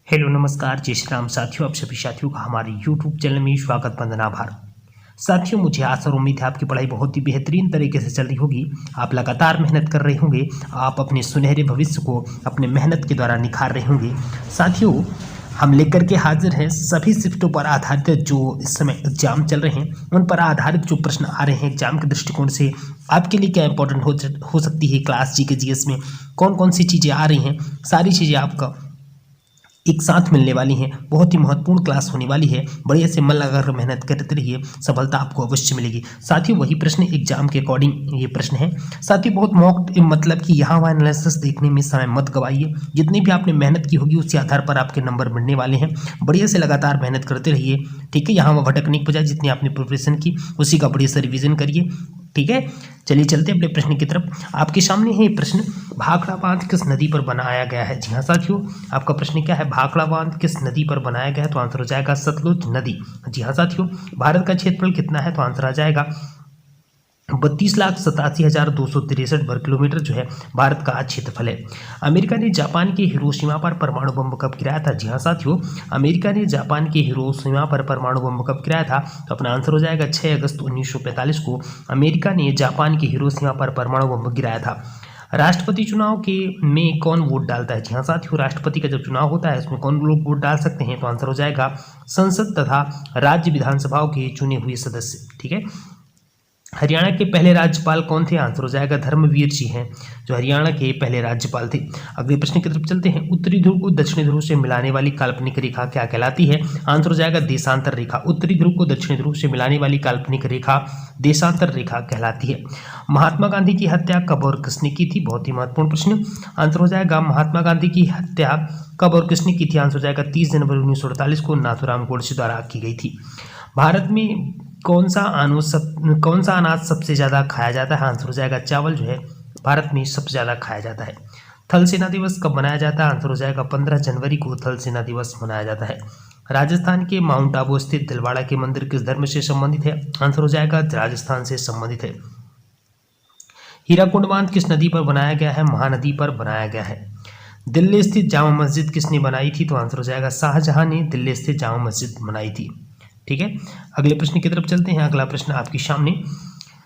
Hello नमस्कार जय श्री राम साथियों, आप सभी साथियों का हमारे यूट्यूब चैनल में स्वागत वंदना आभार। साथियों, मुझे आशा और उम्मीद है आपकी पढ़ाई बहुत ही बेहतरीन तरीके से चल रही होगी। आप लगातार मेहनत कर रहे होंगे, आप अपने सुनहरे भविष्य को अपने मेहनत के द्वारा निखार रहे होंगे। साथियों, हम लेकर के हाजिर हैं सभी शिफ्टों पर आधारित जो इस समय एग्जाम चल रहे हैं उन पर आधारित जो प्रश्न आ रहे हैं एग्जाम के दृष्टिकोण से आपके लिए क्या इंपॉर्टेंट हो सकती है। क्लास जी के जीएस में कौन कौन सी चीज़ें आ रही हैं, सारी चीज़ें आपका एक साथ मिलने वाली हैं। बहुत ही महत्वपूर्ण क्लास होने वाली है। बढ़िया से मन लगाकर मेहनत करते रहिए, सफलता आपको अवश्य मिलेगी। साथियों, वही प्रश्न एग्जाम के अकॉर्डिंग ये प्रश्न है। साथियों, बहुत मॉक मतलब कि यहाँ वहाँ एनालिसिस देखने में समय मत गवाइए। जितनी भी आपने मेहनत की होगी उसी आधार पर आपके नंबर मिलने वाले हैं। बढ़िया से लगातार मेहनत करते रहिए, ठीक है। यहाँ वहाँ भटकने के बजाय जितनी आपने प्रिपरेशन की उसी का बढ़िया से रिविजन करिए, ठीक है। चलिए चलते हैं अपने प्रश्न की तरफ। आपके सामने है ये प्रश्न, भाखड़ा बांध किस नदी पर बनाया गया है। जी हाँ साथियों, आपका प्रश्न क्या है, भाखड़ा बांध किस नदी पर बनाया गया है। तो आंसर हो जाएगा सतलुज नदी। जी हाँ साथियों, भारत का क्षेत्रफल कितना है। तो आंसर आ जाएगा 32,87,263 वर्ग किलोमीटर जो है भारत का क्षेत्रफल है। अमेरिका ने जापान के हिरोशिमा पर परमाणु बम कब गिराया था। जी हाँ साथियों, अमेरिका ने जापान के हिरोशिमा पर परमाणु बम कब गिराया था। तो अपना आंसर हो जाएगा 6 अगस्त 1945 को अमेरिका ने जापान के हिरोशिमा पर परमाणु बम गिराया था। राष्ट्रपति चुनाव के में कौन वोट डालता है। जी हाँ साथियों, राष्ट्रपति का जब चुनाव होता है उसमें कौन लोग वोट डाल सकते हैं। तो आंसर हो जाएगा संसद तथा राज्य विधानसभाओं के चुने हुए सदस्य, ठीक है। हरियाणा के पहले राज्यपाल कौन थे। आंसर हो जाएगा धर्मवीर जी हैं, जो हरियाणा के पहले राज्यपाल थे। अगले प्रश्न की तरफ चलते हैं। उत्तरी ध्रुव को दक्षिणी ध्रुव से मिलाने वाली काल्पनिक रेखा क्या कहलाती है। आंसर हो जाएगा देशांतर रेखा। उत्तरी ध्रुव को दक्षिणी ध्रुव से मिलाने वाली काल्पनिक रेखा देशांतर रेखा कहलाती है। महात्मा गांधी की हत्या कब और किसने की थी। बहुत ही महत्वपूर्ण प्रश्न। आंसर हो जाएगा महात्मा गांधी की हत्या कब और किसने की थी। आंसर हो जाएगा 30 जनवरी 1948 को नाथूराम गोडसे द्वारा की गई थी। भारत में कौन सा अनाज सबसे ज़्यादा खाया जाता है। आंसर हो जाएगा चावल जो है भारत में सबसे ज़्यादा खाया जाता है। थल सेना दिवस कब मनाया जाता है। आंसर हो जाएगा 15 जनवरी को थल सेना दिवस मनाया जाता है। राजस्थान के माउंट आबू स्थित दिलवाड़ा के मंदिर किस धर्म से संबंधित है। आंसर हो जाएगा राजस्थान से संबंधित है। हीराकुंड बांध किस नदी पर बनाया गया है। महानदी पर बनाया गया है। दिल्ली स्थित जामा मस्जिद किसने बनाई थी। तो आंसर हो जाएगा शाहजहां ने दिल्ली स्थित जामा मस्जिद बनाई थी, ठीक है। अगले प्रश्न की तरफ चलते हैं। अगला प्रश्न आपके सामने,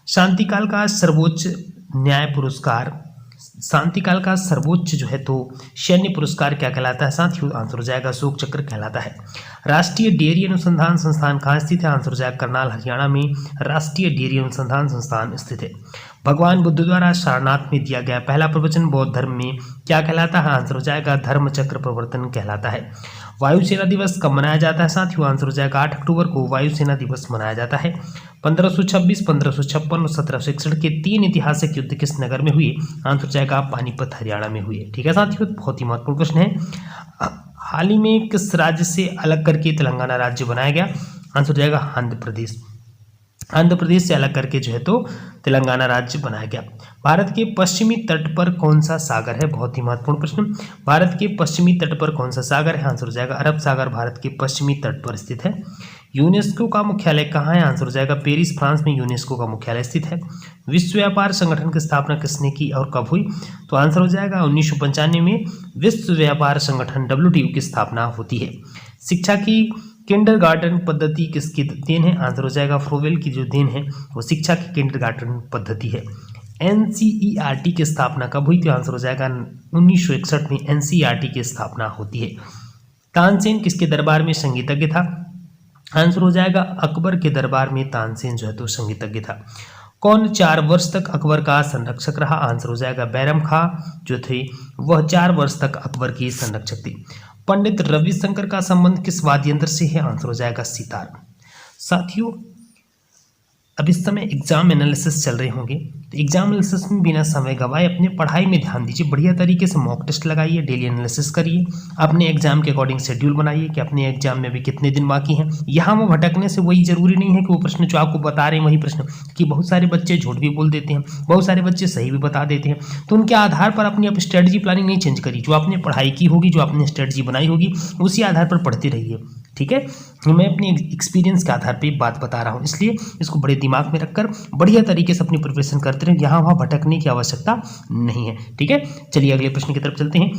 शांतिकाल का सर्वोच्च न्याय पुरस्कार, शांतिकाल का सर्वोच्च जो है तो सैन्य पुरस्कार क्या कहलाता है। साथियों, आंसर हो जाएगा अशोक चक्र कहलाता है। राष्ट्रीय डेयरी अनुसंधान संस्थान कहाँ स्थित है। आंसर हो जाएगा करनाल हरियाणा में राष्ट्रीय डेयरी अनुसंधान संस्थान स्थित है। भगवान बुद्ध द्वारा सारनाथ में दिया गया पहला प्रवचन बौद्ध धर्म में क्या कहलाता है। आंसर हो जाएगा धर्म चक्र प्रवर्तन कहलाता है। वायुसेना दिवस कब मनाया जाता है। साथियों, आंसर हो जाएगा 8 अक्टूबर को वायुसेना दिवस मनाया जाता है। 1526, 1556 और 1761 के 3 ऐतिहासिक युद्ध किस नगर में हुए। आंसर हो जाएगा पानीपत हरियाणा में हुए, ठीक है साथियों। बहुत ही महत्वपूर्ण प्रश्न है। हाल ही में किस राज्य से अलग करके तेलंगाना राज्य बनाया गया। आंसर हो जाएगा आंध्र प्रदेश। आंध्र प्रदेश से अलग करके जो है तो तेलंगाना राज्य बनाया गया। भारत के पश्चिमी तट पर कौन सा सागर है। बहुत ही महत्वपूर्ण प्रश्न। भारत के पश्चिमी तट पर कौन सा सागर है। आंसर हो जाएगा अरब सागर भारत के पश्चिमी तट पर स्थित है। यूनेस्को का मुख्यालय कहाँ है। आंसर हो जाएगा पेरिस फ्रांस में यूनेस्को का मुख्यालय स्थित है। विश्व व्यापार संगठन की स्थापना किसने की और कब हुई। तो आंसर हो जाएगा 1995 में विश्व व्यापार संगठन WTO की स्थापना होती है। शिक्षा की किंडरगार्टन पद्धति किसकी देन है। आंसर हो जाएगा फ्रोवेल की जो देन है वो शिक्षा की किंडरगार्टन पद्धति है। NCERT की स्थापना कब हुई। तो आंसर हो जाएगा 1961 में NCERT की स्थापना होती है। तानसेन किसके दरबार में संगीतज्ञ था। आंसर हो जाएगा अकबर के दरबार में तानसेन जो है तो संगीतज्ञ था। कौन 4 वर्ष तक अकबर का संरक्षक रहा। आंसर हो जाएगा बैरम खां जो थे वह 4 वर्ष तक अकबर के संरक्षक थे। पंडित रविशंकर का संबंध किस वाद्य यंत्र से है। आंसर हो जाएगा सितार। साथियों, अब इस समय एग्जाम एनालिसिस चल रहे होंगे तो एग्जाम एनालिसिस में बिना समय गवाए अपने पढ़ाई में ध्यान दीजिए। बढ़िया तरीके से मॉक टेस्ट लगाइए, डेली एनालिसिस करिए, अपने एग्जाम के अकॉर्डिंग शेड्यूल बनाइए कि अपने एग्जाम में भी कितने दिन बाकी हैं। यहाँ वो भटकने से वही जरूरी नहीं है कि वो प्रश्न जो आपको बता रहे हैं वही प्रश्न, कि बहुत सारे बच्चे झूठ भी बोल देते हैं, बहुत सारे बच्चे सही भी बता देते हैं। तो उनके आधार पर अपनी स्ट्रेटजी प्लानिंग नहीं चेंज करिए। जो आपने पढ़ाई की होगी, जो आपने स्ट्रेटजी बनाई होगी उसी आधार पर पढ़ते रहिए, ठीक है। मैं अपने एक्सपीरियंस के आधार पर बात बता रहा हूँ, इसलिए इसको बड़े दिमाग में रखकर बढ़िया तरीके से अपनी प्रिपरेशन करते रहे। यहाँ वहाँ भटकने की आवश्यकता नहीं है, ठीक है। चलिए अगले प्रश्न की तरफ चलते हैं।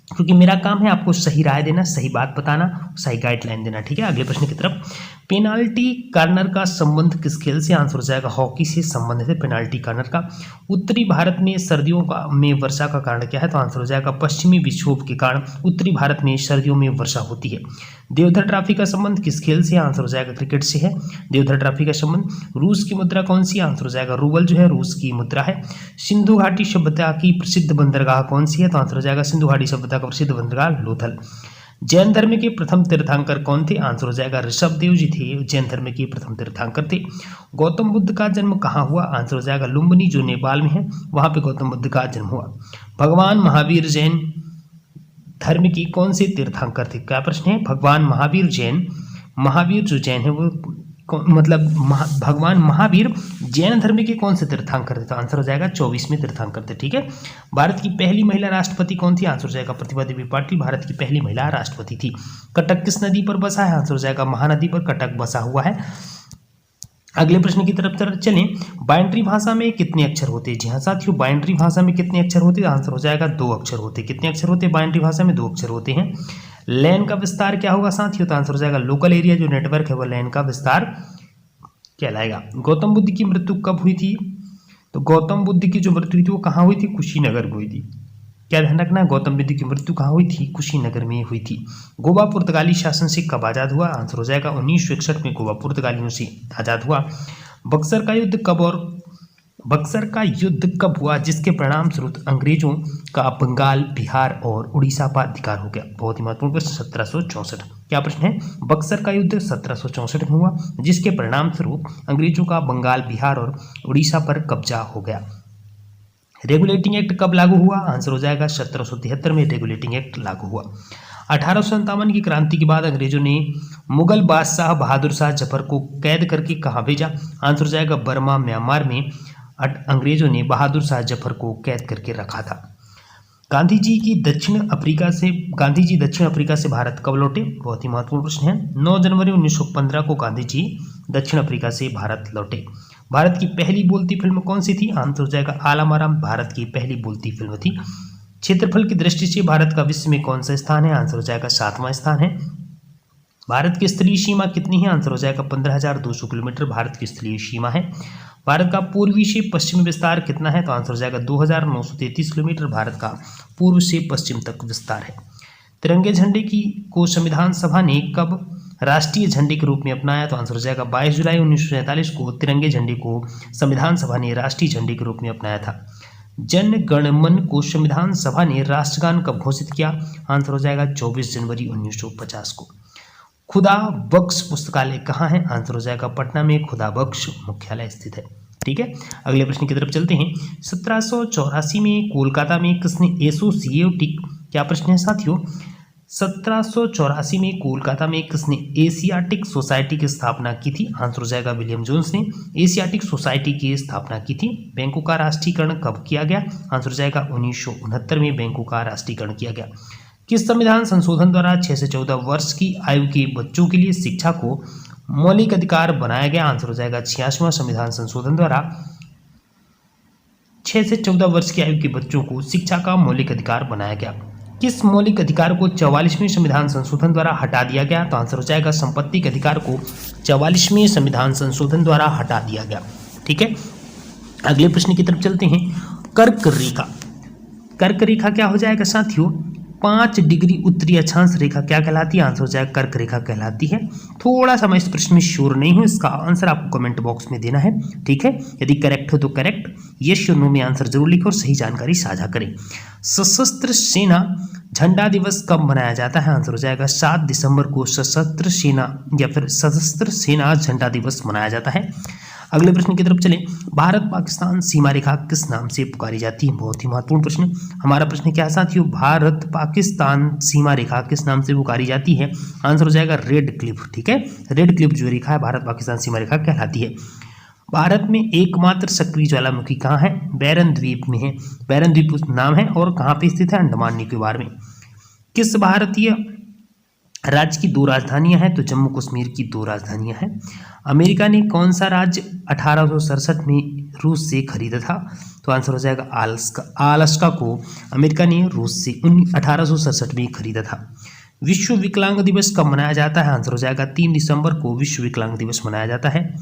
क्योंकि मेरा काम है आपको सही राय देना, सही बात बताना, सही गाइडलाइन देना। ठीक है, अगले प्रश्न की तरफ। पेनाल्टी कॉर्नर का संबंध किस खेल से? आंसर हो जाएगा हॉकी से संबंधित है पेनाल्टी कॉर्नर का। उत्तरी भारत में सर्दियों में वर्षा का कारण क्या है? तो आंसर हो जाएगा पश्चिमी विक्षोभ के कारण उत्तरी भारत में सर्दियों में वर्षा होती है। देवधर ट्रॉफी का संबंध किस खेल से? आंसर हो जाएगा क्रिकेट से है देवधर ट्रॉफी का संबंध। रूस की मुद्रा कौन सी? आंसर हो जाएगा रूबल जो है रूस की मुद्रा है। सिंधु घाटी सभ्यता की प्रसिद्ध बंदरगाह कौन सी है? तो आंसर हो जाएगा सिंधु घाटी सभ्यता का प्रसिद्ध बंदरगाह लोथल। जैन धर्म के प्रथम तीर्थंकर कौन थे? आंसर हो जाएगा ऋषभदेव जी थे, जैन धर्म के प्रथम तीर्थंकर थे। गौतम बुद्ध का जन्म कहाँ हुआ? आंसर हो जाएगा लुम्बिनी जो नेपाल में है, वहां पे गौतम बुद्ध का जन्म हुआ। भगवान महावीर जैन धर्म की कौन से तीर्थंकर थे? क्या प्रश्न है? भगवान महावीर जो जैन है वो भगवान महावीर जैन धर्म के कौन से तीर्थंकर थे? तो आंसर हो जाएगा 24वें तीर्थंकर थे। ठीक है, भारत की पहली महिला राष्ट्रपति कौन थी? आंसर हो जाएगा प्रतिभा देवी पाटिल भारत की पहली महिला राष्ट्रपति थी। कटक किस नदी पर बसा है? आंसर हो जाएगा महानदी पर कटक बसा हुआ है। अगले प्रश्न की तरफ चलें। बाइनरी भाषा में कितने अक्षर होते हैं? जी हाँ साथियों, बाइनरी भाषा में कितने अक्षर होते हैं? आंसर हो जाएगा 2 अक्षर होते हैं। कितने अक्षर होते हैं बाइनरी भाषा में? 2 अक्षर होते हैं। लैन का विस्तार क्या होगा साथियों? तो आंसर हो जाएगा लोकल एरिया जो नेटवर्क है वो लैन का विस्तार कहलाएगा। गौतम बुद्ध की मृत्यु कब हुई थी? तो गौतम बुद्ध की जो मृत्यु हुई थी वो कहाँ हुई थी? कुशीनगर में हुई थी। क्या ध्यान रखना है, गौतम बुद्ध की मृत्यु कहाँ हुई थी? कुशीनगर में हुई थी। गोवा पुर्तगाली शासन से कब आजाद हुआ? आंसर हो जाएगा 1961 में गोवा पुर्तगालियों से आजाद हुआ। बक्सर का युद्ध कब हुआ जिसके परिणाम स्वरूप अंग्रेजों का बंगाल, बिहार और उड़ीसा पर अधिकार हो गया? बहुत ही महत्वपूर्ण प्रश्न, 1764। क्या प्रश्न है? बक्सर का युद्ध 1764 में हुआ जिसके परिणाम स्वरूप अंग्रेजों का बंगाल, बिहार और उड़ीसा पर कब्जा हो गया। रेगुलेटिंग एक्ट कब लागू हुआ? आंसर हो जाएगा 1773 में रेगुलेटिंग एक्ट लागू हुआ। 1857 की क्रांति के बाद अंग्रेजों ने मुगल बादशाह बहादुर शाह जफर को कैद करके कहाँ भेजा? आंसर हो जाएगा बर्मा, म्यांमार में अंग्रेजों ने बहादुर शाह जफर को कैद करके रखा था। गांधी जी दक्षिण अफ्रीका से भारत कब लौटे? बहुत ही महत्वपूर्ण प्रश्न है। 9 जनवरी 1915 को गांधी जी दक्षिण अफ्रीका से भारत लौटे। भारत की पहली बोलती फिल्म कौन सी थी? आंसर हो जाएगा आलमाराम भारत की पहली बोलती फिल्म थी। क्षेत्रफल की दृष्टि से भारत का विश्व में कौन सा स्थान है? आंसर हो जाएगा 7वां स्थान है। भारत की स्थलीय सीमा कितनी है? आंसर हो जाएगा 15,200 किलोमीटर भारत की स्थलीय सीमा है। भारत का पूर्वी से पश्चिम विस्तार कितना है? तो आंसर हो जाएगा 2,933 किलोमीटर भारत का पूर्व से पश्चिम तक विस्तार है। तिरंगे झंडे को संविधान सभा ने कब राष्ट्रीय झंडे के रूप में अपनाया? तो आंसर हो जाएगा 22 जुलाई 1947 को तिरंगे झंडे को संविधान सभा ने राष्ट्रीय झंडे के रूप में अपनाया था। जन गण मन को संविधान सभा ने राष्ट्रगान कब घोषित किया? आंसर हो जाएगा 24 जनवरी 1950 को। खुदा बख्श पुस्तकालय कहाँ है? आंसर हो जाएगा पटना में खुदा बख्श मुख्यालय स्थित है। ठीक है, अगले प्रश्न की तरफ चलते हैं। 1784 में कोलकाता में किसने एसोसिएटिक, क्या प्रश्न है साथियों? 1784 में कोलकाता में किसने एशियाटिक सोसाइटी की स्थापना की थी? आंसर हो जाएगा विलियम जोन्स ने एशियाटिक सोसाइटी की स्थापना की थी। बैंकों का राष्ट्रीयकरण कब किया गया? आंसर हो जाएगा 1969 में बैंकों का राष्ट्रीयकरण किया गया। किस संविधान संशोधन द्वारा 6 से 14 वर्ष की आयु के बच्चों के लिए शिक्षा को मौलिक अधिकार बनाया गया? आंसर हो जाएगा 86वां संविधान संशोधन द्वारा 6 से 14 वर्ष की आयु के बच्चों को शिक्षा का मौलिक अधिकार बनाया गया। किस मौलिक अधिकार को 44वें संविधान संशोधन द्वारा हटा दिया गया? तो आंसर हो जाएगा संपत्ति के अधिकार को 44वें संविधान संशोधन द्वारा हटा दिया गया। ठीक है, अगले प्रश्न की तरफ चलते हैं। कर्क रेखा क्या हो जाएगा साथियों? 5 डिग्री उत्तरी अक्षांश रेखा क्या कहलाती है? आंसर हो जाएगा कर्क रेखा कहलाती है। थोड़ा सा मैं इस प्रश्न में श्योर नहीं हूं, इसका आंसर आपको कमेंट बॉक्स में देना है। ठीक है, यदि करेक्ट हो तो करेक्ट, यस या नो में आंसर जरूर लिखें और सही जानकारी साझा करें। सशस्त्र सेना झंडा दिवस कब मनाया जाता है? आंसर हो जाएगा 7 दिसंबर को सशस्त्र सेना या फिर सशस्त्र सेना झंडा दिवस मनाया जाता है। अगले प्रश्न की तरफ चलें। भारत पाकिस्तान सीमा रेखा किस नाम से पुकारी जाती है? बहुत ही महत्वपूर्ण प्रश्न। हमारा प्रश्न क्या है साथियों? भारत पाकिस्तान सीमा रेखा किस नाम से पुकारी जाती है? आंसर हो जाएगा रेड क्लिफ। ठीक है, रेड क्लिफ जो रेखा है भारत पाकिस्तान सीमा रेखा कहलाती है। भारत में एकमात्र सक्रिय ज्वालामुखी कहाँ है? बैरन द्वीप में है। बैरन द्वीप नाम है और कहाँ पे स्थित है? अंडमान निकोबार में। किस भारतीय राज्य की 2 राजधानियां हैं, तो जम्मू कश्मीर की 2 राजधानियां हैं। अमेरिका ने कौन सा राज्य 1867 में रूस से खरीदा था? तो आंसर हो जाएगा आलास्का। अलास्का को अमेरिका ने रूस से 1867 में खरीदा था। विश्व विकलांग दिवस कब मनाया जाता है? आंसर हो जाएगा 3 दिसंबर को विश्व विकलांग दिवस मनाया जाता है।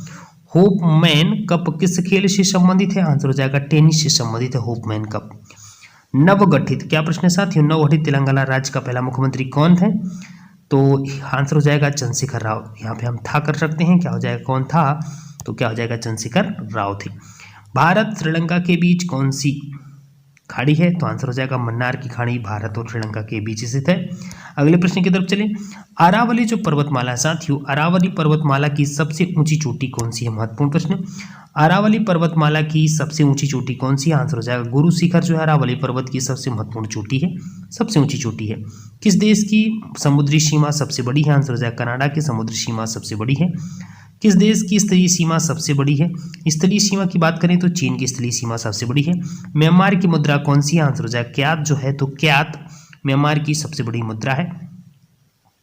होपमैन कप किस खेल से संबंधित है? आंसर हो जाएगा टेनिस से संबंधित है होपमैन कप। नवगठित, क्या प्रश्न है साथियों, नवगठित तेलंगाना राज्य का पहला मुख्यमंत्री कौन थे? तो आंसर हो जाएगा चंद्रशेखर राव। यहाँ पे हम था कर सकते हैं, क्या हो जाएगा कौन था, तो क्या हो जाएगा चंद्रशेखर राव थे। भारत श्रीलंका के बीच कौन सी खाड़ी है? तो आंसर हो जाएगा मन्नार की खाड़ी भारत और श्रीलंका के बीच स्थित है। अगले प्रश्न की तरफ चलें। अरावली जो पर्वतमाला है साथियों, अरावली पर्वतमाला की सबसे ऊंची चोटी कौन सी है? महत्वपूर्ण प्रश्न। अरावली पर्वतमाला की सबसे ऊंची चोटी कौन सी है? आंसर हो जाएगा गुरु शिखर जो है अरावली पर्वत की सबसे महत्वपूर्ण चोटी है, सबसे ऊंची चोटी है। किस देश की समुद्री सीमा सबसे बड़ी है? आंसर हो जाएगा कनाडा की समुद्री सीमा सबसे बड़ी है। किस देश की स्थलीय सीमा सबसे बड़ी है? स्थलीय सीमा की बात करें तो चीन की स्थलीय सीमा सबसे बड़ी है। म्यांमार की मुद्रा कौन सी है? आंसर हो जाएगा क्यात जो है, तो क्यात म्यांमार की सबसे बड़ी मुद्रा है।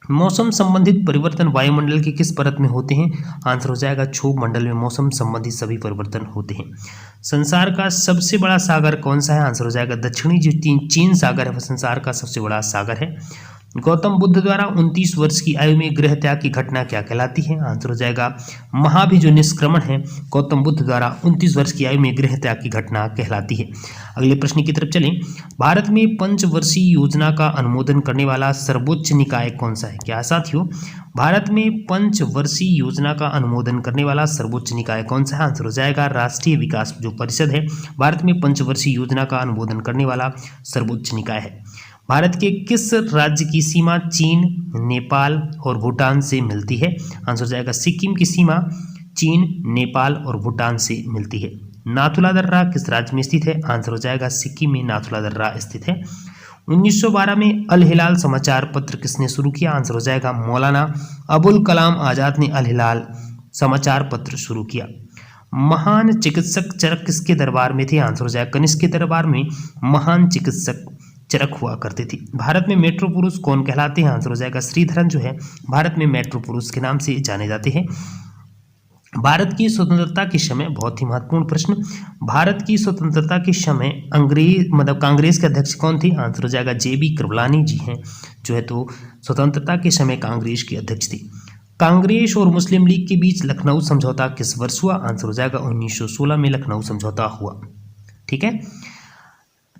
मौसम संबंधित परिवर्तन वायुमंडल के किस परत में होते हैं? आंसर हो जाएगा क्षोभ मंडल में मौसम संबंधित सभी परिवर्तन होते हैं। संसार का सबसे बड़ा सागर कौन सा है? आंसर हो जाएगा दक्षिणी जो चीन सागर है वह संसार का सबसे बड़ा सागर है। गौतम बुद्ध द्वारा 29 वर्ष की आयु में गृह त्याग की घटना क्या कहलाती है? आंसर हो जाएगा महाभि जो निष्क्रमण है गौतम बुद्ध द्वारा 29 वर्ष की आयु में गृह त्याग की घटना कहलाती है। अगले प्रश्न की तरफ चलें। भारत में पंचवर्षीय योजना का अनुमोदन करने वाला सर्वोच्च निकाय कौन सा है? क्या साथियों, भारत में पंचवर्षीय योजना का अनुमोदन करने वाला सर्वोच्च निकाय कौन सा है? आंसर हो जाएगा राष्ट्रीय विकास जो परिषद है भारत में पंचवर्षीय योजना का अनुमोदन करने वाला सर्वोच्च निकाय है। भारत के किस राज्य की सीमा चीन, नेपाल और भूटान से मिलती है? आंसर हो जाएगा सिक्किम की सीमा चीन, नेपाल और भूटान से मिलती है। नाथुला दर्रा किस राज्य में स्थित है? आंसर हो जाएगा सिक्किम में नाथुला दर्रा स्थित है। 1912 में अल हिलाल समाचार पत्र किसने शुरू किया? आंसर हो जाएगा मौलाना अबुल कलाम आजाद ने अल हिलाल समाचार पत्र शुरू किया। महान चिकित्सक चरक किसके दरबार में थे? आंसर हो जाएगा कनिष्क के दरबार में महान चिकित्सक चरक हुआ करते थे। भारत में मेट्रो पुरुष कौन कहलाते हैं? आंसर हो जाएगा श्रीधरन जो है भारत में मेट्रो पुरुष के नाम से जाने जाते हैं। भारत की स्वतंत्रता के समय, बहुत ही महत्वपूर्ण प्रश्न, भारत की स्वतंत्रता के समय कांग्रेस के अध्यक्ष कौन थे? आंसर हो जाएगा JB कृपलानी जी हैं जो है तो स्वतंत्रता के समय कांग्रेस के अध्यक्ष थे। कांग्रेस और मुस्लिम लीग के बीच लखनऊ समझौता किस वर्ष हुआ? आंसर हो जाएगा 1916 में लखनऊ समझौता हुआ। ठीक है।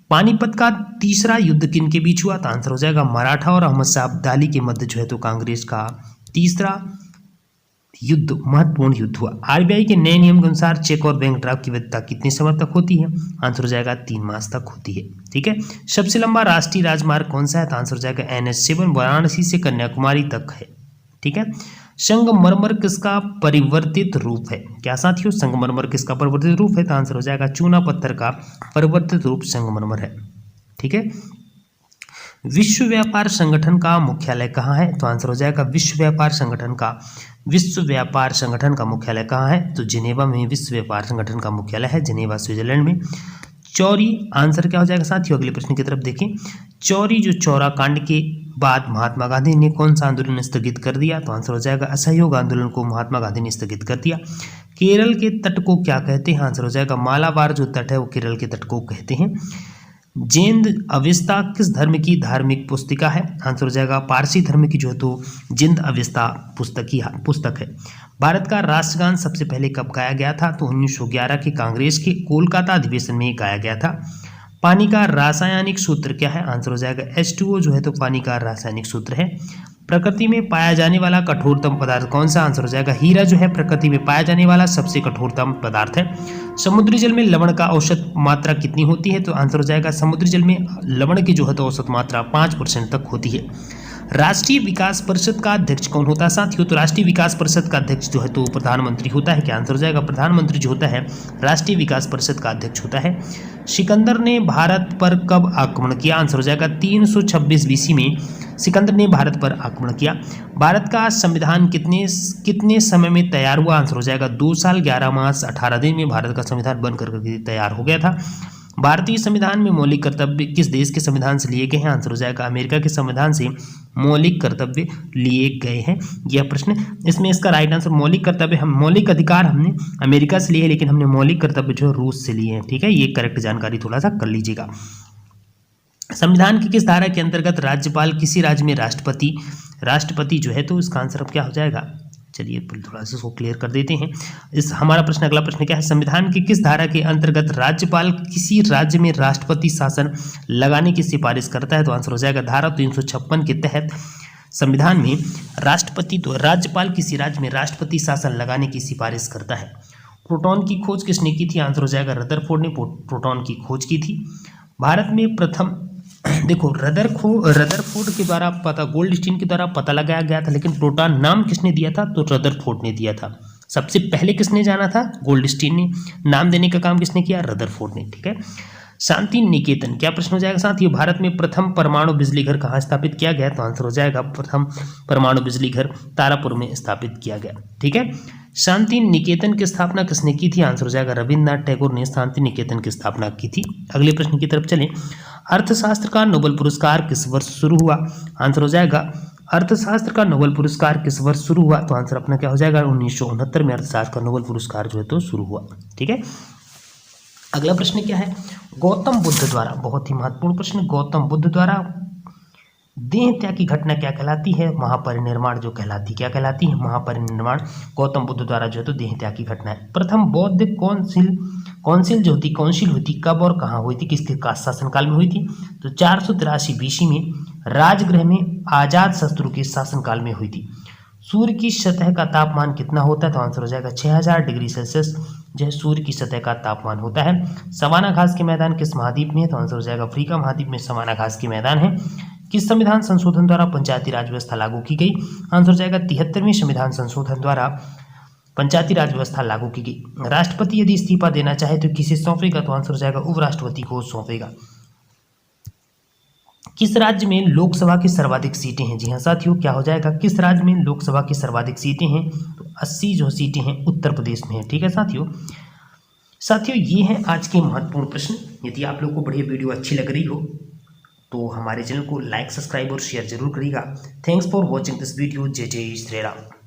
पानीपत का तीसरा युद्ध किन के बीच हुआ? तो आंसर हो जाएगा मराठा और अहमद शाह अब्दाली के मध्य जो है तो कांग्रेस का तीसरा युद्ध महत्वपूर्ण युद्ध हुआ। RBI के नए नियम के अनुसार चेक और बैंक ड्राफ्ट की वैधता कितने समय तक होती है? आंसर हो जाएगा 3 मास तक होती है। ठीक है। सबसे लंबा राष्ट्रीय राजमार्ग कौन सा है? तो आंसर हो जाएगा NH7 वाराणसी से कन्याकुमारी तक है। ठीक है। संगमरमर किसका परिवर्तित रूप है? क्या साथियों, संगमरमर किसका परिवर्तित रूप है? तो आंसर हो जाएगा चूना पत्थर का परिवर्तित रूप संगमरमर है। ठीक है। विश्व व्यापार संगठन का मुख्यालय कहाँ है? तो आंसर हो जाएगा विश्व व्यापार संगठन का मुख्यालय कहाँ है? तो जिनेवा में विश्व व्यापार संगठन का मुख्यालय है, जिनेवा स्विट्जरलैंड में। चौरी आंसर क्या हो जाएगा साथियों? अगले प्रश्न की तरफ देखें। चौरी जो चौरा कांड के बाद महात्मा गांधी ने कौन सा आंदोलन स्थगित कर दिया? तो आंसर हो जाएगा असहयोग आंदोलन को महात्मा गांधी ने स्थगित कर दिया। केरल के तट को क्या कहते हैं? आंसर हो जाएगा मालाबार जो तट है वो केरल के तट को कहते हैं। जिंद अविस्ता किस धर्म की धार्मिक पुस्तिका है? आंसर हो जाएगा पारसी धर्म की जो है तो जिंद अविस्ता पुस्तक है। भारत का राष्ट्रगान सबसे पहले कब गाया गया था? तो 1911 के कांग्रेस के कोलकाता अधिवेशन में गाया गया था। पानी का रासायनिक सूत्र क्या है? आंसर हो जाएगा H2O जो है तो पानी का रासायनिक सूत्र है। प्रकृति में पाया जाने वाला कठोरतम पदार्थ कौन सा? आंसर हो जाएगा हीरा जो है प्रकृति में पाया जाने वाला सबसे कठोरतम पदार्थ है। समुद्री जल में लवण का औसत मात्रा कितनी होती है? तो आंसर हो जाएगा समुद्री जल में लवण की जो है तो औसत मात्रा 5% तक होती है। राष्ट्रीय विकास परिषद का अध्यक्ष कौन होता है साथियों? तो राष्ट्रीय विकास परिषद का अध्यक्ष जो है तो प्रधानमंत्री होता है। क्या आंसर हो जाएगा प्रधानमंत्री जो होता है राष्ट्रीय विकास परिषद का अध्यक्ष होता है। सिकंदर ने भारत पर कब आक्रमण किया? आंसर हो जाएगा 326 BC में सिकंदर ने भारत पर आक्रमण किया। भारत का संविधान कितने समय में तैयार हुआ? आंसर हो जाएगा 2 साल 11 मास 18 दिन में भारत का संविधान बनकर तैयार हो गया था। भारतीय संविधान में मौलिक कर्तव्य किस देश के संविधान से लिए गए हैं? आंसर हो जाएगा अमेरिका के संविधान से मौलिक कर्तव्य लिए गए हैं यह प्रश्न। इसमें इसका राइट आंसर मौलिक कर्तव्य, हम मौलिक अधिकार हमने अमेरिका से लिए, लेकिन हमने मौलिक कर्तव्य जो रूस से लिए हैं। ठीक है, ये करेक्ट जानकारी थोड़ा सा कर लीजिएगा। संविधान की किस धारा के अंतर्गत राज्यपाल किसी राज्य में राष्ट्रपति जो है, तो इसका आंसर अब क्या हो जाएगा? चलिए थोड़ा सा इसको क्लियर कर देते हैं। इस हमारा प्रश्न, अगला प्रश्न क्या है? संविधान की किस धारा के अंतर्गत राज्यपाल किसी राज्य में राष्ट्रपति शासन लगाने की सिफारिश करता है? तो आंसर हो जाएगा धारा 356 के तहत संविधान में राज्यपाल किसी राज्य में राष्ट्रपति शासन लगाने की सिफारिश करता है। प्रोटॉन की खोज किसने की थी? आंसर हो जाएगा रदरफोर्ड ने प्रोटॉन की खोज की थी। भारत में प्रथम, देखो रदरफोर्ड के द्वारा गोल्डस्टीन के द्वारा पता लगाया गया था, लेकिन प्रोटॉन नाम किसने दिया था? तो रदरफोर्ड ने दिया था। सबसे पहले किसने जाना था? गोल्डस्टीन ने। नाम देने का काम किसने किया? रदरफोर्ड ने। ठीक है, शांति निकेतन, क्या प्रश्न हो जाएगा साथियों? भारत में प्रथम परमाणु बिजली घर कहाँ स्थापित किया गया? तो आंसर हो जाएगा प्रथम परमाणु बिजली घर तारापुर में स्थापित किया गया। ठीक है, शांति निकेतन की स्थापना किसने की थी? आंसर हो जाएगा रविन्द्रनाथ टैगोर ने शांति निकेतन की स्थापना की थी। अगले प्रश्न की तरफ चलें। अर्थशास्त्र का नोबेल पुरस्कार किस वर्ष शुरू हुआ? आंसर हो जाएगा अर्थशास्त्र का नोबेल पुरस्कार किस वर्ष शुरू हुआ? तो आंसर अपना क्या हो जाएगा? 1969 में अर्थशास्त्र का नोबेल पुरस्कार जो है तो शुरू हुआ। ठीक है, अगला प्रश्न क्या है? गौतम बुद्ध द्वारा, बहुत ही महत्वपूर्ण प्रश्न, गौतम बुद्ध द्वारा देह त्याग की घटना क्या कहलाती है? महापरिनिर्वाण जो कहलाती, क्या कहलाती है? महापरिनिर्वाण। गौतम बुद्ध द्वारा जो है तो देह त्याग की घटना है। प्रथम बौद्ध काउंसिल जो होती, काउंसिल हुई थी कब और कहाँ हुई थी? किसके शासनकाल में हुई थी? तो 483 BC में राजगृह में आजाद शत्रु के शासनकाल में हुई थी। सूर्य की सतह का तापमान कितना होता है? तो आंसर हो जाएगा 6000 डिग्री सेल्सियस जो है सूर्य की सतह का तापमान होता है। सवाना घास के मैदान किस महाद्वीप में है? तो आंसर हो जाएगा अफ्रीका महाद्वीप में सवाना घास के मैदान है। किस संविधान संशोधन द्वारा पंचायती राज व्यवस्था लागू की गई? आंसर हो जाएगा 73वें संविधान संशोधन द्वारा पंचायती राज व्यवस्था लागू की गई। राष्ट्रपति यदि इस्तीफा देना चाहे तो किसे सौंपेगा? तो आंसर हो जाएगा उपराष्ट्रपति को सौंपेगा। किस राज्य में लोकसभा की सर्वाधिक सीटें हैं? जी हाँ साथियों, क्या हो जाएगा? किस राज्य में लोकसभा की सर्वाधिक सीटें हैं? तो 80 जो सीटें हैं उत्तर प्रदेश में है। ठीक है साथियों ये हैं आज के महत्वपूर्ण प्रश्न। यदि आप लोग को बढ़िया वीडियो अच्छी लग रही हो तो हमारे चैनल को लाइक, सब्सक्राइब और शेयर जरूर करिएगा। Thanks for watching this video. जय जय श्री राम।